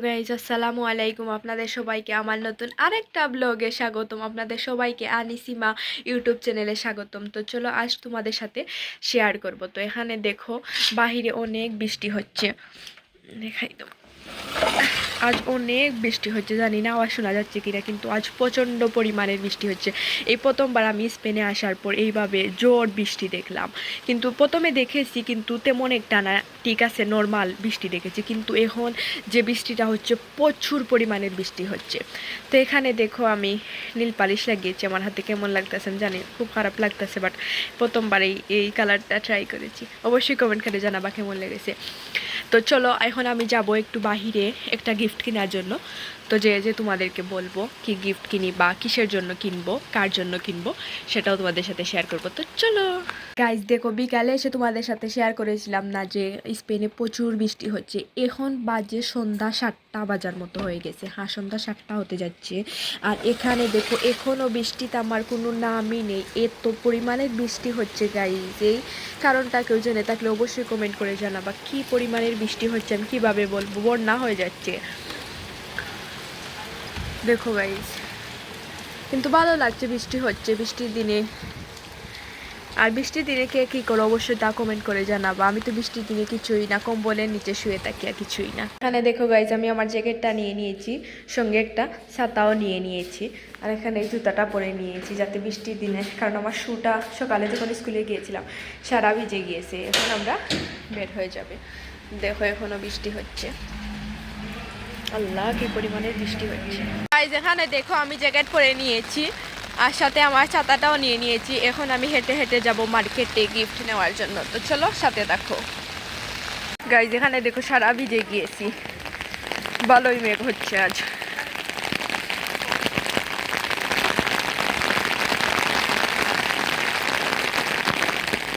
Guys আসসালামু আলাইকুম, আপনাদের সবাইকে আমার নতুন আরেকটা ব্লগে স্বাগতম। আপনাদের সবাইকে আনিসিমা ইউটিউব চ্যানেলে স্বাগতম। তো চলো আজ তোমাদের সাথে শেয়ার করব। তো এখানে দেখো বাহিরে অনেক বৃষ্টি হচ্ছে, দেখাই তো। আজ অনেক বৃষ্টি হচ্ছে, জানি না আওয়াজ শোনা যাচ্ছে কিনা, কিন্তু আজ প্রচণ্ড পরিমাণের বৃষ্টি হচ্ছে। এই প্রথমবার আমি স্পেনে আসার পর এইভাবে জোর বৃষ্টি দেখলাম। কিন্তু প্রথমে দেখেছি কিন্তু তেমন একটা না, ঠিক আছে নর্মাল বৃষ্টি দেখেছি, কিন্তু এখন যে বৃষ্টিটা হচ্ছে প্রচুর পরিমাণের বৃষ্টি হচ্ছে। তো এখানে দেখো আমি নীল পালিশ লাগিয়েছি, আমার হাতে কেমন লাগতেছে জানি, খুব খারাপ লাগতেছে, বাট প্রথমবার এই কালারটা ট্রাই করেছি। অবশ্যই কমেন্ট করে জানাবা কেমন লেগেছে। তো চলো এখন আমি যাব একটু বাহিরে একটা গিফট কেনার জন্য। তো যে তোমাদেরকে বলবো কি গিফট কিনি বা কিসের জন্য কিনবো, কার জন্য কিনবো, সেটাও তোমাদের সাথে শেয়ার করবো। তো চলো গাইজ, দেখো বিকালে এসে তোমাদের সাথে শেয়ার করেছিলাম না যে স্পেনে প্রচুর বৃষ্টি হচ্ছে। এখন বাজে সন্ধ্যা 7টা বাজার মতো হয়ে গেছে। হ্যাঁ, সন্ধ্যা 7টা হতে যাচ্ছে। আর এখানে দেখো এখনও বৃষ্টিতে আমার কোনো নামই নেই, এত পরিমাণের বৃষ্টি হচ্ছে গাইজ। এই কারণটা কেউ জেনে থাকলে অবশ্যই কমেন্ট করে জানাবা কি পরিমাণের বৃষ্টি হচ্ছে, আমি কীভাবে বলবো, বন্যা হয়ে যাচ্ছে দেখো গাইজ। কিন্তু ভালো লাগছে বৃষ্টি হচ্ছে বৃষ্টির দিনে। আর বৃষ্টির দিনে কে কী করো অবশ্যই তা কমেন্ট করে জানাবো। আমি তো বৃষ্টির দিনে কিছুই না, কম্বলের নিচে শুয়ে থাকি আর কিছুই না। এখানে দেখো গাইজ আমি আমার জ্যাকেটটা নিয়ে নিয়েছি, সঙ্গে একটা ছাতাও নিয়ে নিয়েছি, আর এখানে এই জুতাটা পরে নিয়েছি যাতে বৃষ্টির দিনে, কারণ আমার শুটা সকালে যখন স্কুলে গিয়েছিলাম সারা ভিজে গিয়েছে। এখন আমরা বের হয়ে যাবে। দেখো এখনও বৃষ্টি হচ্ছে, আল্লাহ কি পরিমাণের বৃষ্টি হচ্ছে গাইজ। এখানে দেখো আমি জ্যাকেট পরে নিয়েছি আর সাথে আমার ছাতাটাও নিয়ে নিয়েছি। এখন আমি হেঁটে হেঁটে যাব মার্কেটে গিফট নেওয়ার জন্য। তো চলো সাথে দেখো গাইজ। এখানে দেখো সারা ভিজে গিয়েছি, ভালোই মেঘ হচ্ছে আজ।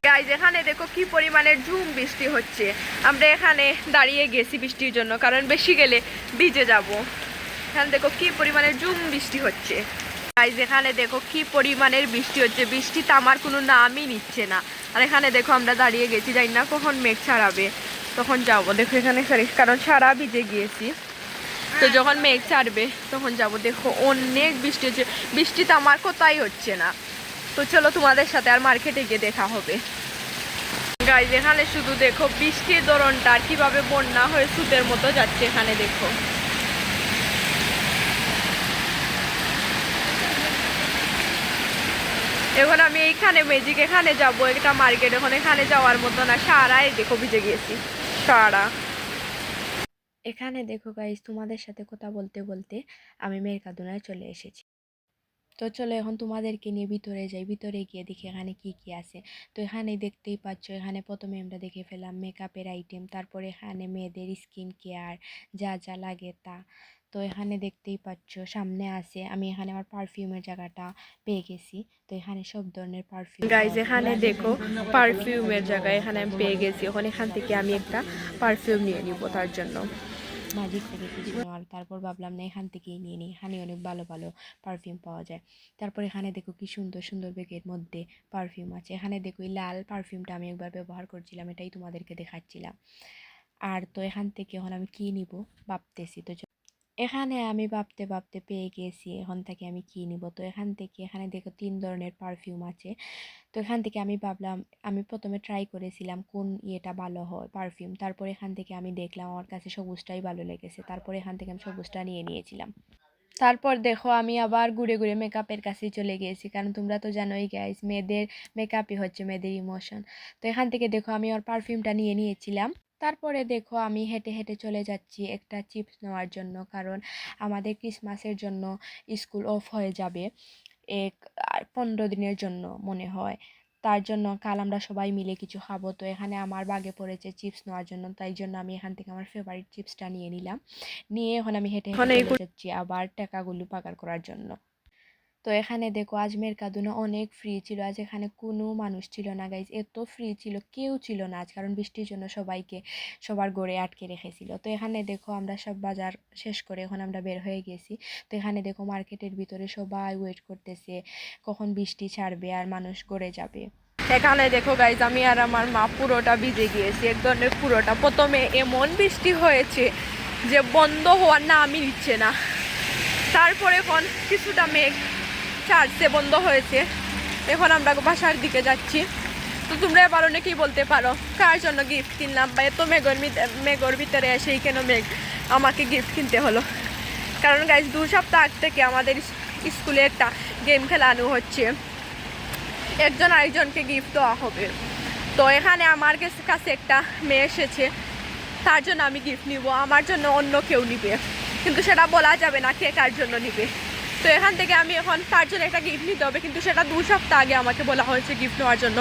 গাইজ এখানে দেখো কি পরিমাণের ঝুম বৃষ্টি হচ্ছে। আমরা এখানে দাঁড়িয়ে গেছি বৃষ্টির জন্য, কারণ বেশি গেলে ভিজে যাব। এখানে দেখো কি পরিমাণের ঝুম বৃষ্টি হচ্ছে গাইজ। এখানে দেখো কি পরিমাণের বৃষ্টি হচ্ছে, বৃষ্টি তো আমার কোনো নামই নিচ্ছে না। আর এখানে দেখো আমরা দাঁড়িয়ে গেছি, জানি না কখন মেঘ ছাড়াবে তখন যাবো। দেখো এখানে কারণ সারা ভিজে গিয়েছি, তো যখন মেঘ ছাড়বে তখন যাব। দেখো অনেক বৃষ্টি হচ্ছে, বৃষ্টি তো আমার কোথায় হচ্ছে না। তো চলো তোমাদের সাথে আর মার্কেটে গিয়ে দেখা হবে গাইজ। এখানে শুধু দেখো বৃষ্টির ধরনটা আর কিভাবে বন্যা হয়ে সুতের মতো যাচ্ছে। এখানে দেখো এখন আমি এইখানে ম্যাজিক এখানে যাবো, একটা মার্কেট, এখন এখানে যাওয়ার মতো না, সারাই দেখো ভিজে গিয়েছি সারা। এখানে দেখো গাইজ তোমাদের সাথে কথা বলতে বলতে আমি মেরকাদুনায় চলে এসেছি। তো চলো এখন তোমাদেরকে নিয়ে ভিতরে যাই, ভিতরে গিয়ে দেখি এখানে কি কি আছে। তো এখানে দেখতেই পাচ্ছ, এখানে প্রথমে আমরা দেখে ফেলাম মেকআপের আইটেম, তারপরে এখানে মেয়েদের স্কিন কেয়ার যা যা লাগে তা। তো এখানে দেখতেই পাচ্ছ সামনে আছে, আমি এখানে আমার পারফিউমের জায়গাটা পেয়ে গেছি। তো এখানে সব ধরনের পারফিউম গাইজ, এখানে দেখো পারফিউমের জায়গা এখানে আমি পেয়ে গেছি। এখন এখান থেকে আমি একটা পারফিউম নিয়ে নিব তার জন্য, ম্যাজিক থেকে কিছু নেওয়ার। তারপর ভাবলাম না এখান থেকেই নিয়ে নিই, এখানে অনেক ভালো ভালো পারফিউম পাওয়া যায়। তারপর এখানে দেখো কি সুন্দর সুন্দর ব্যাগের মধ্যে পারফিউম আছে। এখানে দেখো এই লাল পারফিউমটা আমি একবার ব্যবহার করছিলাম, এটাই তোমাদেরকে দেখাচ্ছিলাম। আর তো এখান থেকে এখন আমি কি নিব ভাবতেছি। তো এখানে আমি ভাবতে ভাবতে পেয়ে গেছি এখন থেকে আমি কি নিব। তো এখান থেকে এখানে দেখো 3 ধরনের পারফিউম আছে। তো এখান থেকে আমি ভাবলাম, আমি প্রথমে ট্রাই করেছিলাম কোন ইয়েটা ভালো হয় পারফিউম, তারপর এখান থেকে আমি দেখলাম আমার কাছে সবুজটাই ভালো লেগেছে, তারপর এখান থেকে আমি সবুজটা নিয়ে নিয়েছিলাম। তারপর দেখো আমি আবার ঘুরে ঘুরে মেকআপের কাছে চলে গিয়েছি, কারণ তোমরা তো জানোই গাইস মেয়েদের মেকআপই হচ্ছে মেয়েদের ইমোশন। তো এখান থেকে দেখো আমি ওর পারফিউমটা নিয়ে নিয়েছিলাম। তারপরে দেখো আমি হেঁটে হেঁটে চলে যাচ্ছি একটা চিপস নেওয়ার জন্য, কারণ আমাদের ক্রিসমাসের জন্য স্কুল অফ হয়ে যাবে 15 দিনের জন্য মনে হয়। তার জন্য কাল আমরা সবাই মিলে কিছু খাবো। তো এখানে আমার বাগে পড়েছে চিপস নেওয়ার জন্য, তাই জন্য আমি এখান থেকে আমার ফেভারিট চিপসটা নিয়ে নিলাম। নিয়ে এখন আমি হেঁটে হেঁটে চলে যাচ্ছি আবার টাকাগুলো পাকার করার জন্য। তো এখানে দেখো আজমের কাদুনা অনেক ফ্রি ছিল, আজ এখানে কোনো মানুষ ছিল না গাইজ, এত ফ্রি ছিল, কেউ ছিল না আজ, কারণ বৃষ্টির জন্য সবাইকে সবার ঘরে আটকে রেখেছিল। তো এখানে দেখো আমরা সব বাজার শেষ করে এখন আমরা বের হয়ে গেছি। তো এখানে দেখো মার্কেটের ভিতরে সবাই ওয়েট করতেছে কখন বৃষ্টি ছাড়বে আর মানুষ ঘরে যাবে। এখানে দেখো গাইজ আমি আর আমার মা পুরোটা ভিজে গিয়েছি, এক ধরনের পুরোটা। প্রথমে এমন বৃষ্টি হয়েছে যে বন্ধ হওয়ার নামই নিচ্ছে না। তারপরে এখন কিছুটা মেঘ ছাড়ছে, বন্ধ হয়েছে। এখন আমরা বাসার দিকে যাচ্ছি। তো তোমরা এবার অনেকেই বলতে পারো কার জন্য গিফট কিনলাম, বা এত মেঘর ভিতরে এসেই কেন আমাকে গিফট কিনতে হলো। কারণ গাইজ 2 সপ্তাহ আগ থেকে আমাদের স্কুলে একটা গেম খেলানো হচ্ছে, একজন আরেকজনকে গিফট দেওয়া হবে। তো এখানে আমার কাছে একটা মেয়ে এসেছে, তার জন্য আমি গিফট নিব, আমার জন্য অন্য কেউ নিবে, কিন্তু সেটা বলা যাবে না কে কার জন্য নিবে। তো এখান থেকে আমি এখন তার জন্য একটা গিফট নিতে হবে, কিন্তু সেটা 2 সপ্তাহ আগে আমাকে বলা হয়েছে গিফট নেওয়ার জন্য।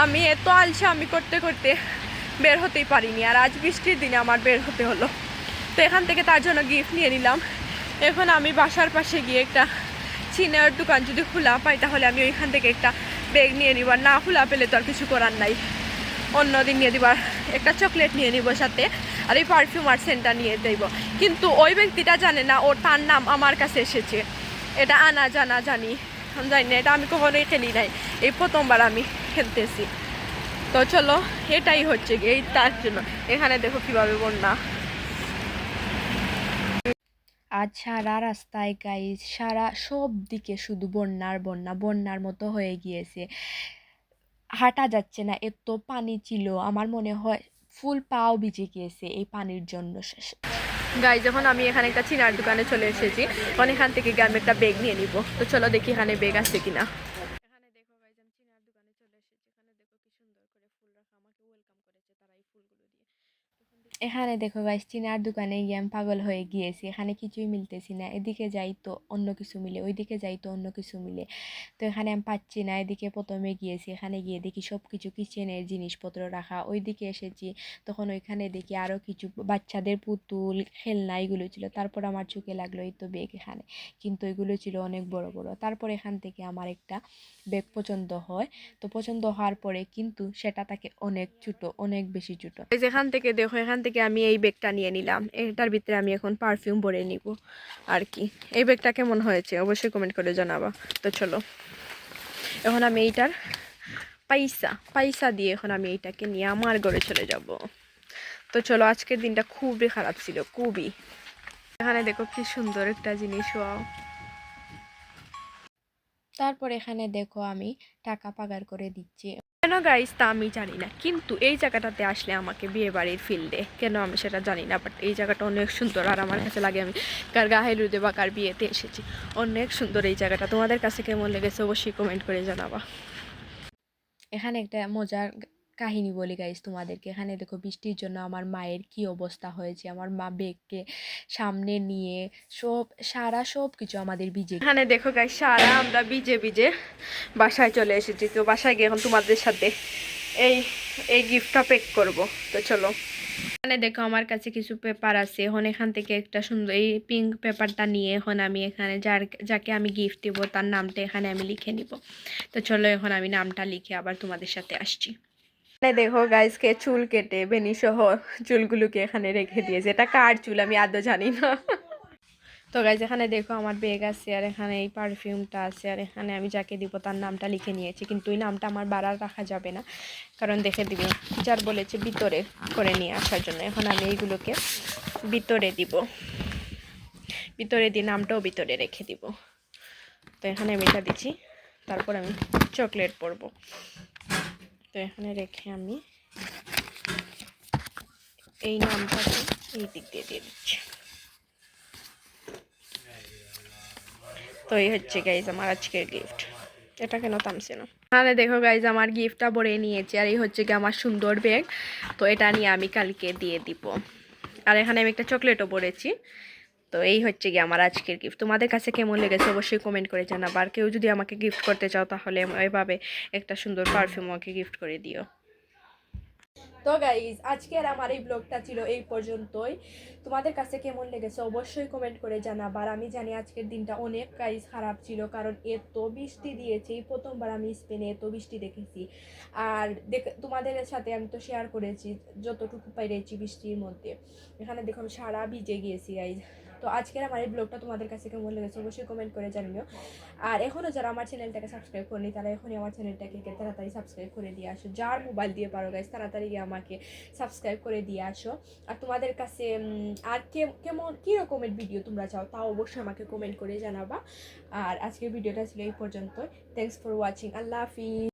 আমি এত আলসামি করতে করতে বের হতেই পারিনি, আর আজ বৃষ্টির দিনে আমার বের হতে হলো। তো এখান থেকে তার জন্য গিফট নিয়ে নিলাম। এখন আমি বাসার পাশে গিয়ে একটা চিনের দোকান যদি খোলা পাই তাহলে আমি ওইখান থেকে একটা ব্যাগ নিয়ে নিব, আর না খোলা পেলে তো আর কিছু করার নাই, অন্যদিন নিয়ে দিবার। একটা চকলেট নিয়ে নিব সাথে, আর এই পারফিউম আর সেন্টটা নিয়ে দেব। কিন্তু ওই ব্যক্তিটা জানে না তার নাম আমার কাছে এসেছে, এটা আনা জানা জানি জানি না, এটা আমি কখনোই খেলি নাই, এই প্রথমবার আমি খেলতেছি। তো চলো, এটাই হচ্ছে এই তার জন্য। এখানে দেখো কিভাবে বন্যা, আজ সারা রাস্তায় গাইজ, সারা সব দিকে শুধু বন্যার বন্যা, বন্যার মতো হয়ে গিয়েছে, হাঁটা যাচ্ছে না, এত পানি ছিল। আমার মনে হয় ফুল পাও ভিজে গিয়েছে এই পানির জন্য। গাইজ যখন আমি এখানে একটা চিনার দোকানে চলে এসেছি, তখন এখান থেকে আমি একটা ব্যাগ নিয়ে নিব। তো চলো দেখি এখানে ব্যাগ আছে কিনা। এখানে দেখো গাইজ আমি চিনার দোকানে চলে এসেছি, এখানে দেখো কি সুন্দর করে ফুল রাখা, আমাকে ওয়েলকাম করেছে তারা এই ফুলগুলো দিয়ে। এখানে দেখো গাইস, চিনার দোকানে গিয়ে আমি পাগল হয়ে গিয়েছি, এখানে কিছুই মিলতেছি না, এদিকে যাই তো অন্য কিছু মিলে, ওইদিকে যাই তো অন্য কিছু মিলে। তো এখানে আমি পাচ্ছি না। এদিকে প্রথমে গিয়েছি, এখানে গিয়ে দেখি সব কিছু কিচেনের জিনিসপত্র রাখা। ওইদিকে এসেছি, তখন ওইখানে দেখি আরও কিছু বাচ্চাদের পুতুল খেলনা এগুলো ছিল। তারপর আমার চোখে লাগলো এই তো ব্যাগ এখানে, কিন্তু এগুলো ছিল অনেক বড় বড়। তারপর এখান থেকে আমার একটা ব্যাগ পছন্দ হয়। তো পছন্দ হওয়ার পরে কিন্তু সেটা তাকে অনেক ছোটো, অনেক বেশি ছোটো। যেখান থেকে দেখো, এখান থেকে আমি এই ব্যাগটা নিয়ে নিলাম, এটার ভিতরে আমি এখন পারফিউম ভরে নিব আর কি। এই ব্যাগটা কেমন হয়েছে অবশ্যই কমেন্ট করে জানাবা। তো চলো, এখন আমি এইটার পয়সা দিয়ে এখন আমি এইটাকে নিয়ে আমার ঘরে চলে যাব। তো চলো, আজকের দিনটা খুবই খারাপ ছিল, খুবই। এখানে দেখো কি সুন্দর একটা জিনিস, ওয়াও। তারপর এখানে দেখো আমি টাকা পাগার করে দিচ্ছি কেন গাইস, তা আমি জানি না, কিন্তু এই জায়গাটাতে আসলে আমাকে বিয়ে বাড়ির ফিল দেয় কেন আমি সেটা জানি না, বাট এই জায়গাটা অনেক সুন্দর, আর আমার কাছে লাগে আমি কার গাহেলুদে বা কার বিয়েতে এসেছি। অনেক সুন্দর এই জায়গাটা, তোমাদের কাছে কেমন লেগেছে অবশ্যই কমেন্ট করে জানাবা। এখানে একটা মজার কাহিনী বলি গাইস তোমাদেরকে। এখানে দেখো বৃষ্টির জন্য আমার মায়ের কি অবস্থা হয়েছে, আমার মা ব্যাগকে সামনে নিয়ে সব কিছু আমাদের ভিজে। এখানে দেখো গাইস, সারা আমরা ভিজে ভিজে বাসায় চলে এসেছি। তো বাসায় গিয়ে এখন তোমাদের সাথে এই এই গিফটটা প্যাক করব। তো চলো, এখানে দেখো আমার কাছে কিছু পেপার আছে। এখন এখান থেকে একটা সুন্দর এই পিঙ্ক পেপারটা নিয়ে এখন আমি এখানে যাকে আমি গিফট দেবো তার নামটা এখানে আমি লিখে নিব। তো চলো, এখন আমি নামটা লিখে আবার তোমাদের সাথে আসছি। এখানে দেখো গাইসকে চুল কেটে বেনি সহ চুলগুলোকে এখানে রেখে দিয়েছে, এটা কার চুল আমি আদৌ জানি না। তো গাইজ এখানে দেখো আমার ব্যাগ আছে, আর এখানে এই পারফিউমটা আছে, আর এখানে আমি যাকে দিব তার নামটা লিখে নিয়েছি, কিন্তু এই নামটা আমার বাড়ার রাখা যাবে না, কারণ দেখে দিবে টিচার বলেছে ভিতরে করে নিয়ে আসার জন্য। এখন আমি এইগুলোকে ভিতরে দিব, ভিতরে দিয়ে নামটাও ভিতরে রেখে দিব। তো এখানে আমি এটা দিচ্ছি, তারপর আমি চকলেট পরব। তো এখানে রেখে আমি এই নামটাকে এই দিক দিয়ে দিচ্ছি। তো এই হচ্ছে গাইজ আমার আজকের গিফট। এটা কেন থামছে না? তাহলে দেখো গাইজ আমার গিফটটা ভরে নিয়েছি, আর এই হচ্ছে কি আমার সুন্দর ব্যাগ। তো এটা নিয়ে আমি কালকে দিয়ে দিব, আর এখানে আমি একটা চকলেটও ভরেছি। তো এই হচ্ছে কি আমার আজকের গিফট। তোমাদের কাছে কেমন লেগেছে অবশ্যই কমেন্ট করে জানাবা। আর কেউ যদি আমাকে গিফট করতে চাও তাহলে এভাবে একটা সুন্দর পারফিউম আমাকে গিফট করে দিও। তো গাইজ আজকের আমার এই ব্লগটা ছিল এই পর্যন্তই। তোমাদের কাছে কেমন লেগেছে অবশ্যই কমেন্ট করে জানাবা। আর আমি জানি আজকের দিনটা অনেক গাইজ খারাপ ছিল, কারণ এত বৃষ্টি দিয়েছে, এই প্রথমবার আমি স্পেনে এত বৃষ্টি দেখেছি। আর তোমাদের সাথে আমি তো শেয়ার করেছি যতটুকু পেরেছি বৃষ্টির মধ্যে। এখানে দেখো আমি সারা ভিজে গিয়েছি গাইজ। তো আজকের আমার এই ব্লগটা তোমাদের কাছে কেমন লেগেছে অবশ্যই কমেন্ট করে জানিও। আর এখনও যারা আমার চ্যানেলটাকে সাবস্ক্রাইব করেনি তারা এখনই আমার চ্যানেলটাকে তাড়াতাড়ি সাবস্ক্রাইব করে দিয়ে আসো, যার মোবাইল দিয়ে পারো গাইস তাড়াতাড়ি আমাকে সাবস্ক্রাইব করে দিয়ে আসো। আর তোমাদের কাছে আর কেমন কী রকমের ভিডিও তোমরা চাও তাও অবশ্যই আমাকে কমেন্ট করে জানাবা। আর আজকের ভিডিওটা ছিল এই পর্যন্ত। Thanks for watching. Allah Hafiz.